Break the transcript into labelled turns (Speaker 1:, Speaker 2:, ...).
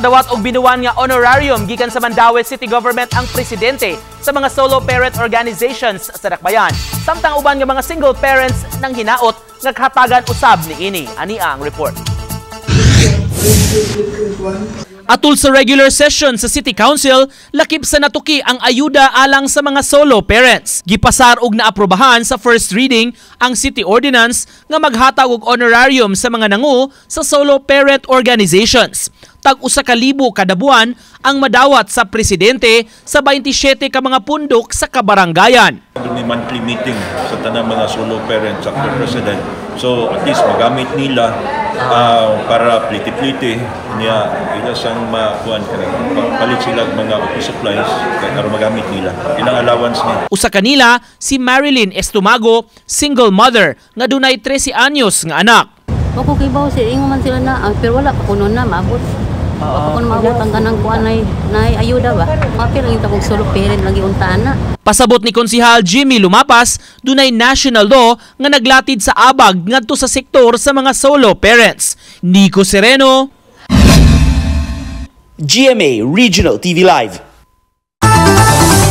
Speaker 1: Nakadawat og binuwan nga honorarium gikan sa Mandaue City Government ang presidente sa mga solo parent organizations sa Dakbayan. Samtang uban nga mga single parents nang hinaot nga kahatagan usab ni ini. Ani ang report. Atul sa regular session sa City Council, lakip sa natuki ang ayuda alang sa mga solo parents. Gipasar og naaprobahan sa first reading ang City Ordinance nga maghatag og honorarium sa mga nangu sa solo parent organizations. Tag-usa ka libo kada buwan ang madawat sa presidente sa 27 ka mga pundok sa kabaranggayan.
Speaker 2: May monthly meeting sa tanang mga solo parents sa president. So at least magamit nila para pliti-pliti niya ila sang makuan palit sila mga office supplies para magamit nila. Ilang allowance niya.
Speaker 1: Usa kanila si Marilyn Estomago, single mother nga dunay 13 anyos nga anak.
Speaker 3: Ako kibaw ingon man sila na pero wala pa kuno na maabot. Ako maabot ang ganang kuan nay ayuda ba? Mapil lang itong solo parent lagi untana.
Speaker 1: Pasabot ni Konsehal Jimmy Lumapas, dunay national law nga naglatid sa abag ngadto sa sektor sa mga solo parents. Nico Sereno, GMA Regional TV Live.